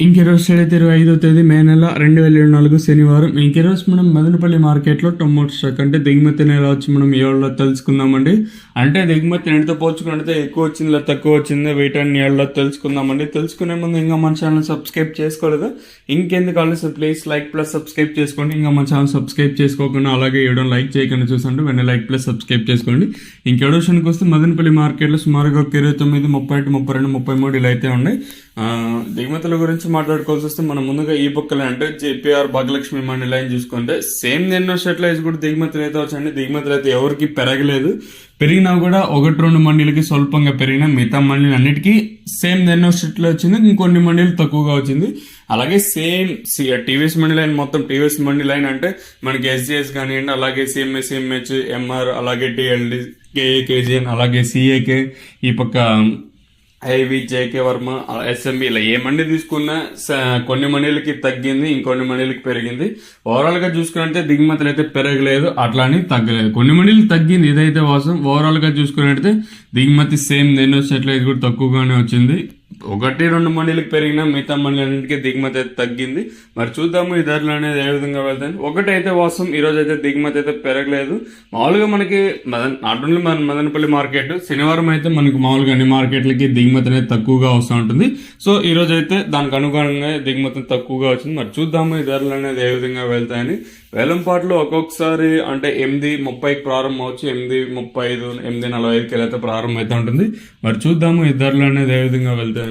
ఇంకెరోజు అయితే 25వ తేదీ మే నెల 2024 శనివారం. ఇంకెరోజు మనం మదనపల్లి మార్కెట్లో టొమాటో స్టాక్ అంటే దిగుమతిని ఎలా వచ్చి మనం ఏళ్ళలో తెలుసుకుందామండి. అంటే దిగుమతి ఎంతో పోల్చుకుంటే ఎక్కువ వచ్చింది లేదా తక్కువ వచ్చింది వీటన్ని ఏళ్ళలో తెలుసుకుందామండి. తెలుసుకునే ముందు ఇంకా మన ఛానల్ సబ్స్క్రైబ్ చేసుకోలేదు, ఇంకెందుకు ఆలోచన ప్లీజ్ లైక్ ప్లస్ సబ్స్క్రైబ్ చేసుకోండి. ఇంకా మన ఛానల్ సబ్స్క్రైబ్ చేసుకోకుండా అలాగే ఏడో లైక్ చేయకుండా చూసండి వెంటనే లైక్ ప్లస్ సబ్స్క్రైబ్ చేసుకోండి. ఇంకెడో విషయానికి వస్తే మదనపల్లి మార్కెట్లో సుమారుగా 29, 31, 32, 33 ఇలా అయితే ఉన్నాయి. దిగుమతుల గురించి మాట్లాడుకోవాల్సి వస్తే మనం ముందుగా ఈ బుక్కలే అంటే జేపీఆర్ భాగ్యలక్ష్మి మండి లైన్ చూసుకుంటే సేమ్ ఎన్నో షర్ట్లైజ్ కూడా దిగుమతులు అయితే వచ్చాయండి. దిగుమతులు అయితే ఎవరికి పెరగలేదు, పెరిగినా కూడా 1-2 మండీలకి స్వల్పంగా పెరిగిన మిగతా మండీలు అన్నిటికీ సేమ్ ఎన్నో షర్ట్లు వచ్చింది, ఇంకొన్ని మండీలు తక్కువగా వచ్చింది. అలాగే సేమ్ టీవీఎస్ మండి లైన్ మొత్తం టీవీఎస్ మండి లైన్ అంటే మనకి ఎస్జిఎస్ కానివ్వండి, అలాగే సిఎంఎస్, సిఎంహెచ్, ఎంఆర్, అలాగే టిఎల్డి, కేఏ, కేజీఎన్, అలాగే సిఏకే, ఈ పక్క ఐవి, జేకే వర్మ, ఎస్ఎంబి ఇలా ఏ మండి తీసుకున్నా కొన్ని మండీలకి తగ్గింది, ఇంకొన్ని మండీలకి పెరిగింది. ఓవరాల్ గా చూసుకున్నట్టే దిగుమతులు అయితే పెరగలేదు, అట్లా అని తగ్గలేదు. కొన్ని మండీలు తగ్గింది, ఇదైతే వాస్తవం. ఓవరాల్ గా చూసుకున్నట్టే దిగుమతి సేమ్ ఎన్నో సెట్లు అయితే కూడా తక్కువగానే వచ్చింది. 1-2 మండీలకు పెరిగినా మిగతా మండలన్నింటికి దిగుమతి అయితే తగ్గింది. మరి చూద్దాము ఈ ధరలు అనేది ఏ విధంగా వెళ్తాయి. ఒకటైతే వాస్తవం, ఈ రోజు అయితే దిగుమతి అయితే పెరగలేదు. మామూలుగా మనకి నాట్ ఓన్లీ మన మదనపల్లి మార్కెట్ శనివారం అయితే మనకి మామూలుగా అన్ని మార్కెట్లకి దిగుమతి అనేది తక్కువగా వస్తూ ఉంటుంది. సో ఈ రోజు అయితే దానికి అనుగుణంగా దిగుమతి తక్కువగా వచ్చింది. మరి చూద్దాము ఈ ధరలు అనేది ఏ విధంగా వెళ్తాయని. వేలంపాట్లు ఒక్కొక్కసారి అంటే 8:30కి ప్రారంభం అవచ్చు, 8:35, 8:45కి అయితే ప్రారంభం అయితే ఉంటుంది. మరి చూద్దాము ఈ ధరలు అనేది ఏ విధంగా వెళ్తాయని.